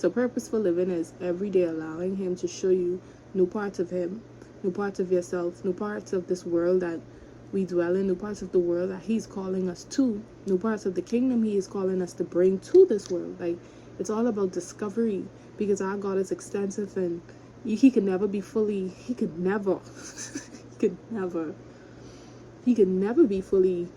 So purposeful living is every day allowing him to show you new parts of him, new parts of yourself, new parts of this world that we dwell in, new parts of the world that he's calling us to, new parts of the kingdom he is calling us to bring to this world. Like, it's all about discovery, because our God is extensive, and he could never be fully, he could never be fully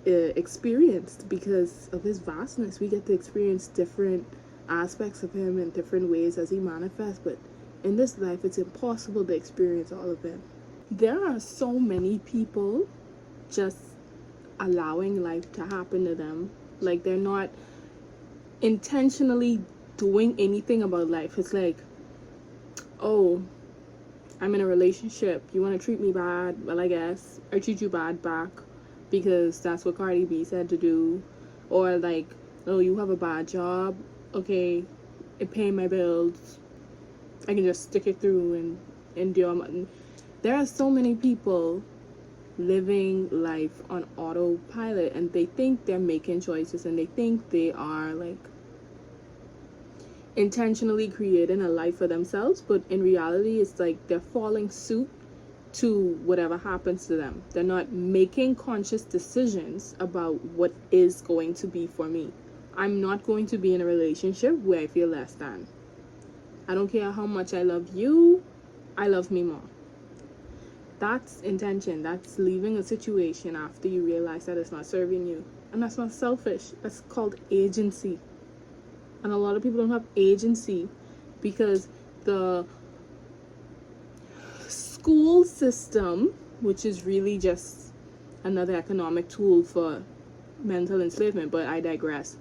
experienced because of his vastness. We get to experience different aspects of him in different ways as he manifests, but in this life it's impossible to experience all of him. There are so many people just allowing life to happen to them, like they're not intentionally doing anything about life. It's like, oh, I'm in a relationship, you want to treat me bad, well, I guess I treat you bad back because that's what Cardi B said to do. Or like, oh, you have a bad job, okay, it paying my bills, I can just stick it through and endure. There are so many people living life on autopilot, and they think they're making choices, and they think they are like intentionally creating a life for themselves, but in reality it's like they're falling suit to whatever happens to them. They're not making conscious decisions about what is going to be for me. I'm not going to be in a relationship where I feel less than. I don't care how much I love you, I love me more. That's intention. That's leaving a situation after you realize that it's not serving you. And that's not selfish. That's called agency. And a lot of people don't have agency because the school system, which is really just another economic tool for mental enslavement, but I digress,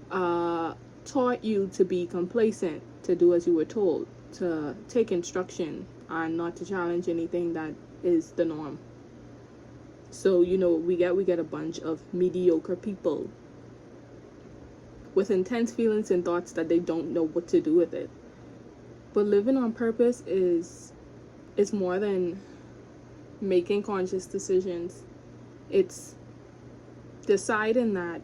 taught you to be complacent, to do as you were told, to take instruction, and not to challenge anything that is the norm. So, you know, we get a bunch of mediocre people with intense feelings and thoughts that they don't know what to do with it. But living on purpose is more than making conscious decisions. It's deciding that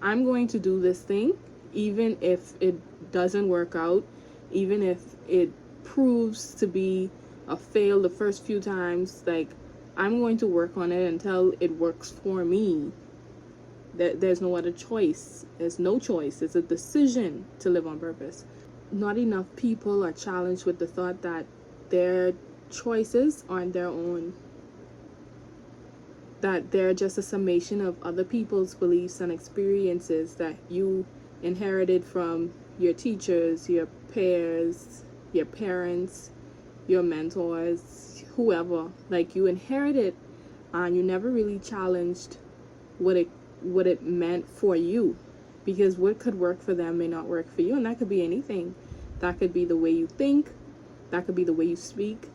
I'm going to do this thing, even if it doesn't work out, even if it proves to be a fail the first few times. Like, I'm going to work on it until it works for me. There's no other choice. There's no choice. It's a decision to live on purpose. Not enough people are challenged with the thought that their choices aren't their own, that they're just a summation of other people's beliefs and experiences that you inherited from your teachers, your peers, your parents, your mentors, whoever. Like, you inherited, and you never really challenged what it meant for you, because what could work for them may not work for you. And that could be anything. That could be the way you think, that could be the way you speak,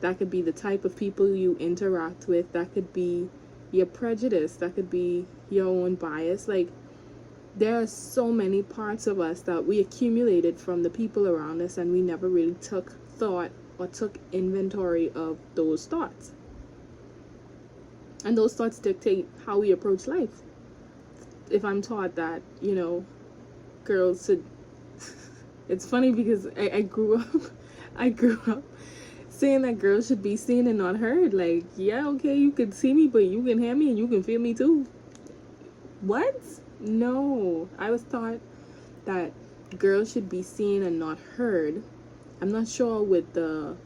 that could be the type of people you interact with, that could be your prejudice, that could be your own bias. Like, there are so many parts of us that we accumulated from the people around us, and we never really took thought or took inventory of those thoughts. And those thoughts dictate how we approach life. If I'm taught that, you know, girls should it's funny because I grew up saying that girls should be seen and not heard. Like, yeah, okay, you can see me, but you can hear me and you can feel me too. What? No, I was taught that girls should be seen and not heard. I'm not sure what the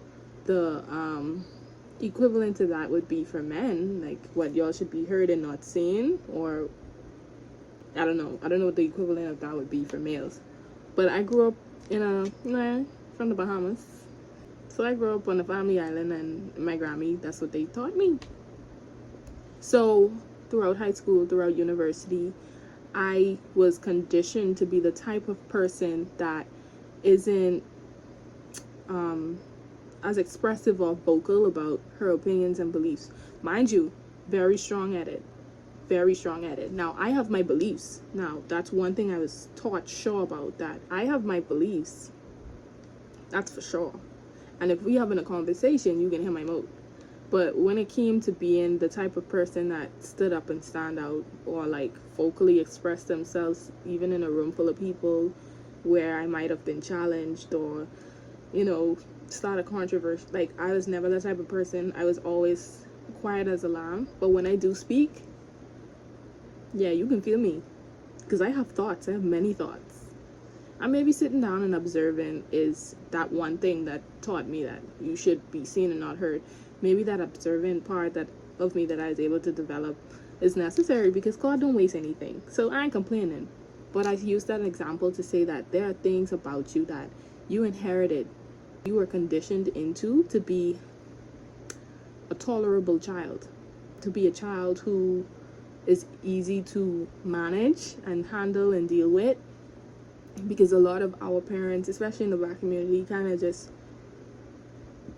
equivalent to that would be for men. Like, what, y'all should be heard and not seen? Or I don't know what the equivalent of that would be for males. But I grew up from the Bahamas. So I grew up on a family island, and my Grammy, that's what they taught me. So throughout high school, throughout university, I was conditioned to be the type of person that isn't as expressive or vocal about her opinions and beliefs. Mind you, very strong at it. Now, I have my beliefs. Now, that's one thing I was taught sure about, that I have my beliefs. That's for sure. And if we having a conversation, you can hear my mouth. But when it came to being the type of person that stood up and stand out, or like vocally express themselves, even in a room full of people, where I might have been challenged or, you know, start a controversy. Like, I was never that type of person. I was always quiet as a lamb. But when I do speak, yeah, you can feel me. Because I have thoughts. I have many thoughts. And maybe sitting down and observing is that one thing that taught me that you should be seen and not heard. Maybe that observant part that of me that I was able to develop is necessary, because God don't waste anything. So I ain't complaining. But I use that example to say that there are things about you that you inherited, you were conditioned into to be a tolerable child, to be a child who is easy to manage and handle and deal with. Because a lot of our parents, especially in the Black community, kind of just,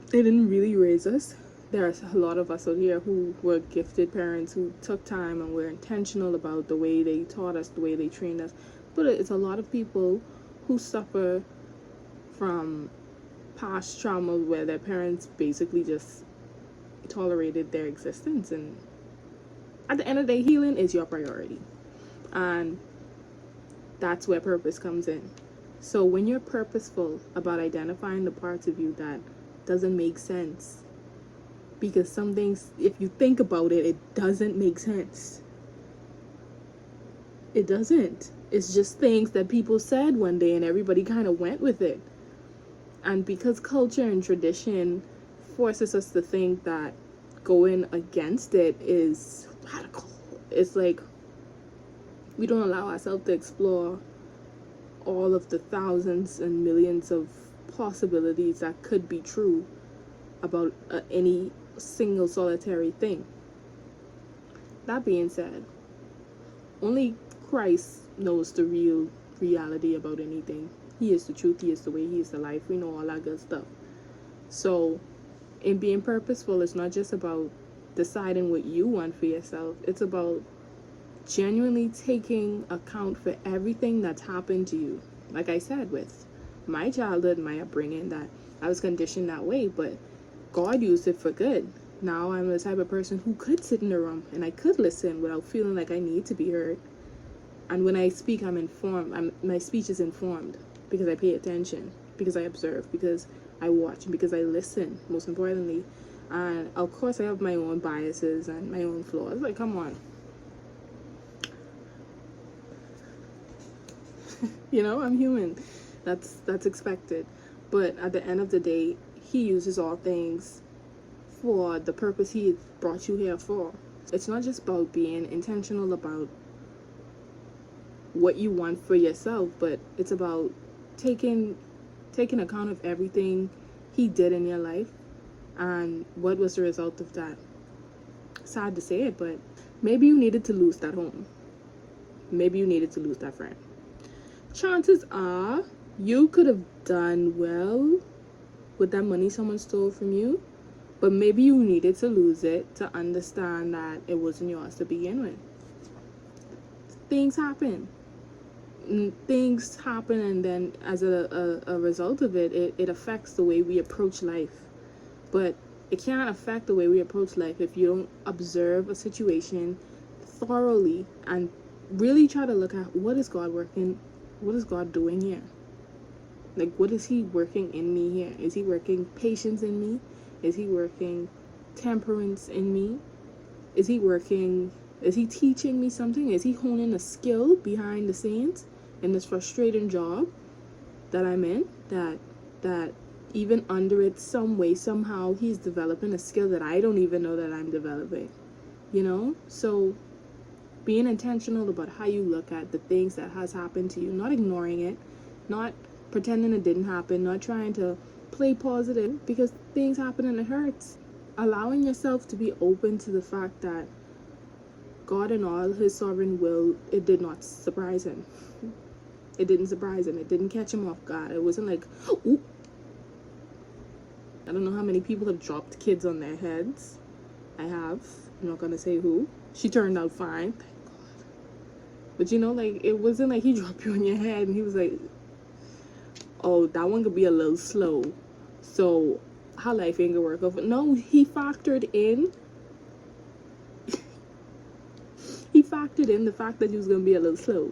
they didn't really raise us. There's a lot of us out here who were gifted parents who took time and were intentional about the way they taught us, the way they trained us. But it's a lot of people who suffer from past trauma where their parents basically just tolerated their existence. And at the end of the day, healing is your priority. And that's where purpose comes in. So when you're purposeful about identifying the parts of you that doesn't make sense, because some things, if you think about it, it doesn't make sense. It doesn't. It's just things that people said one day and everybody kind of went with it. And because culture and tradition forces us to think that going against it is radical, it's like we don't allow ourselves to explore all of the thousands and millions of possibilities that could be true about any single solitary thing. That being said, only Christ knows the real reality about anything. He is the truth, he is the way, he is the life. We know all that good stuff. So in being purposeful, it's not just about deciding what you want for yourself. It's about genuinely taking account for everything that's happened to you. Like I said, with my childhood, my upbringing, that I was conditioned that way, but God used it for good. Now I'm the type of person who could sit in a room and I could listen without feeling like I need to be heard. And when I speak, I'm informed. My speech is informed because I pay attention, because I observe, because I watch, and because I listen, most importantly. And of course I have my own biases and my own flaws. Like, come on. You know, I'm human. That's expected. But at the end of the day, he uses all things for the purpose he brought you here for. It's not just about being intentional about what you want for yourself, but it's about taking account of everything he did in your life and what was the result of that. Sad to say it, but maybe you needed to lose that home. Maybe you needed to lose that friend. Chances are you could have done well with that money someone stole from you, but maybe you needed to lose it to understand that it wasn't yours to begin with. Things happen. And then as a result of it, it affects the way we approach life. But it can't affect the way we approach life if you don't observe a situation thoroughly and really try to look at what is God doing here. Like, what is he working in me here? Is he working patience in me? Is he working temperance in me? Is he teaching me something? Is he honing a skill behind the scenes in this frustrating job that I'm in? That even under it, some way, somehow, he's developing a skill that I don't even know that I'm developing. You know? So being intentional about how you look at the things that has happened to you, not ignoring it, not pretending it didn't happen, not trying to play positive, because things happen and it hurts. Allowing yourself to be open to the fact that God and all his sovereign will, it did not surprise him. It didn't surprise him. It didn't catch him off guard. It wasn't like, ooh. I don't know how many people have dropped kids on their heads. I have. I'm not gonna say who. She turned out fine. Thank God. But you know, like, it wasn't like he dropped you on your head and he was like, oh, that one could be a little slow, so her life ain't gonna work over. No, he factored in the fact that he was gonna be a little slow.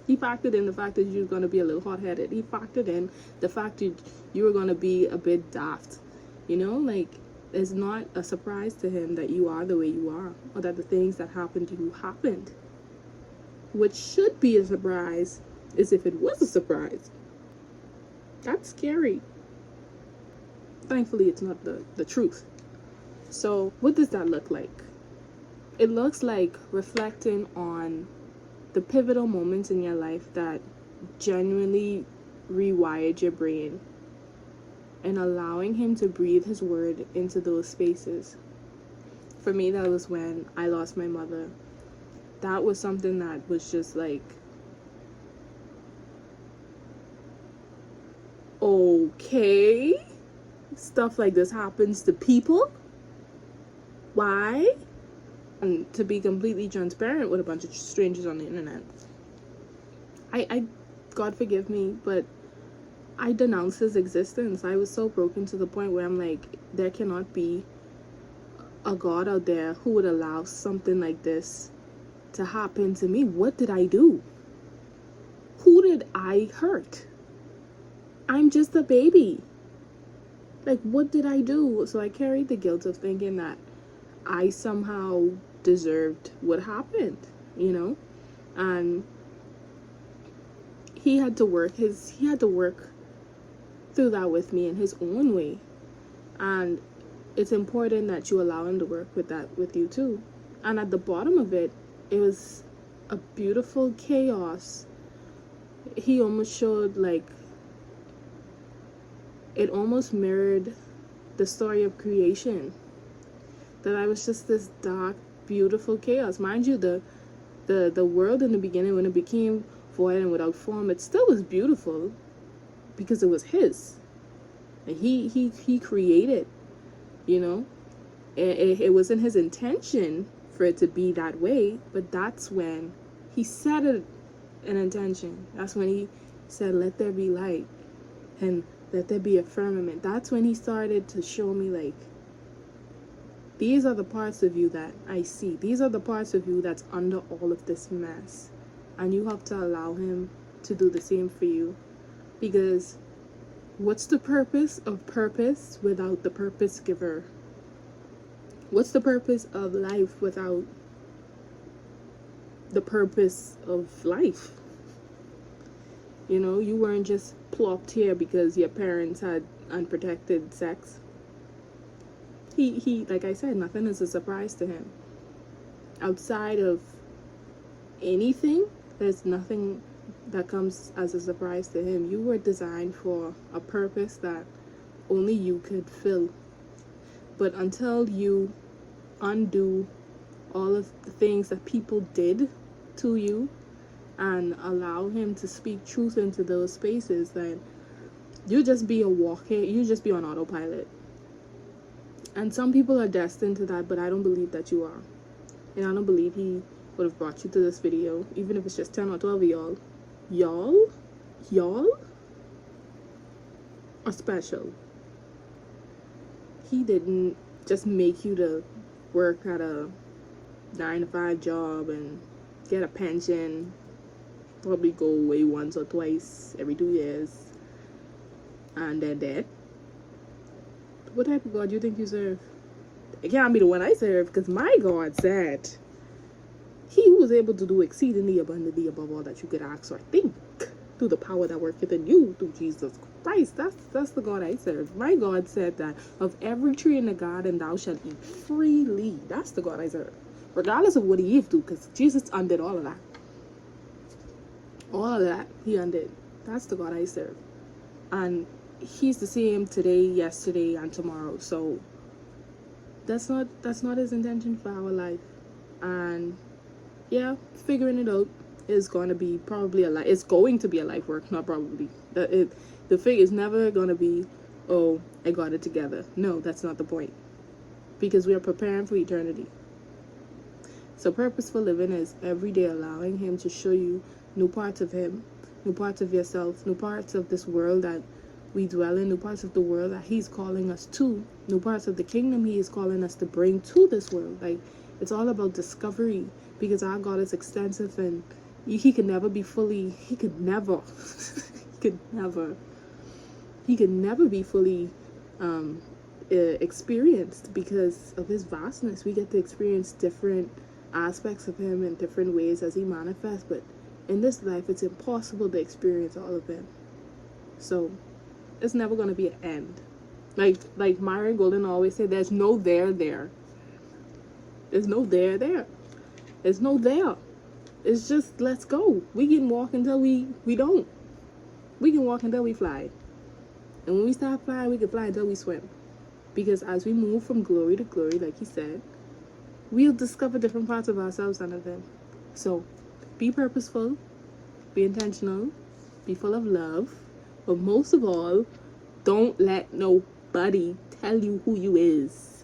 He factored in the fact that you were going to be a little hot-headed. He factored in the fact that you were going to be a bit daft. You know, like, it's not a surprise to him that you are the way you are, or that the things that happened to you happened. What should be a surprise is if it was a surprise. That's scary. Thankfully, it's not the truth. So, what does that look like? It looks like reflecting on the pivotal moments in your life that genuinely rewired your brain, and allowing him to breathe his word into those spaces. For me, that was when I lost my mother. That was something that was just like, okay, stuff like this happens to people? Why? And to be completely transparent with a bunch of strangers on the internet, I God forgive me, but I denounced his existence. I was so broken to the point where I'm like, there cannot be a God out there who would allow something like this to happen to me. What did I do? Who did I hurt? I'm just a baby. Like, what did I do? So I carried the guilt of thinking that I somehow deserved what happened, you know? And he had to work through that with me in his own way. And it's important that you allow him to work with that with you too. And at the bottom of it, it was a beautiful chaos. He almost showed, like, it almost mirrored the story of creation. That I was just this dark, beautiful chaos. Mind you, the world in the beginning, when it became void and without form, it still was beautiful because it was his. And he created, you know. It wasn't his intention for it to be that way, but that's when he set an intention. That's when he said, let there be light and let there be a firmament. That's when he started to show me, like, these are the parts of you that I see. These are the parts of you that's under all of this mess. And you have to allow him to do the same for you. Because what's the purpose of purpose without the purpose giver? What's the purpose of life without the purpose of life? You know, you weren't just plopped here because your parents had unprotected sex. He, like I said, nothing is a surprise to him. Outside of anything, there's nothing that comes as a surprise to him. You were designed for a purpose that only you could fill. But until you undo all of the things that people did to you and allow him to speak truth into those spaces, then you just be you just be on autopilot. And some people are destined to that, but I don't believe that you are. And I don't believe he would have brought you to this video, even if it's just 10 or 12 of y'all. Y'all are special. He didn't just make you to work at a 9-to-5 job and get a pension, probably go away once or twice every 2 years, and then dead. What type of God do you think you serve? It can't be the one I serve, because my God said he who was able to do exceedingly abundantly above all that you could ask or think, through the power that worketh in you, through Jesus Christ. That's the God I serve. My God said that of every tree in the garden thou shalt eat freely. That's the God I serve, regardless of what he used to, because Jesus undid all of that. All of that he undid. That's the God I serve. And he's the same today, yesterday, and tomorrow. So that's not his intention for our life. And yeah, figuring it out is going to be probably it's going to be a life work, not probably. The thing is never going to be, oh, I got it together. No, that's not the point, because we are preparing for eternity. So purposeful living is every day allowing him to show you new parts of him, new parts of yourself, new parts of this world that we dwell in, new parts of the world that he's calling us to, new parts of the kingdom he is calling us to bring to this world. Like, it's all about discovery, because our God is extensive and he could never be fully, he could never he could never be fully experienced because of his vastness. We get to experience different aspects of him in different ways as he manifests, but in this life it's impossible to experience all of him. So it's never going to be an end. Like Myron Golden always said, there's no there. There's no there. There's no there. It's just, let's go. We can walk until we don't. We can walk until we fly. And when we start flying, we can fly until we swim. Because as we move from glory to glory, like he said, we'll discover different parts of ourselves under them. So be purposeful, be intentional, be full of love, but most of all, don't let nobody tell you who you is.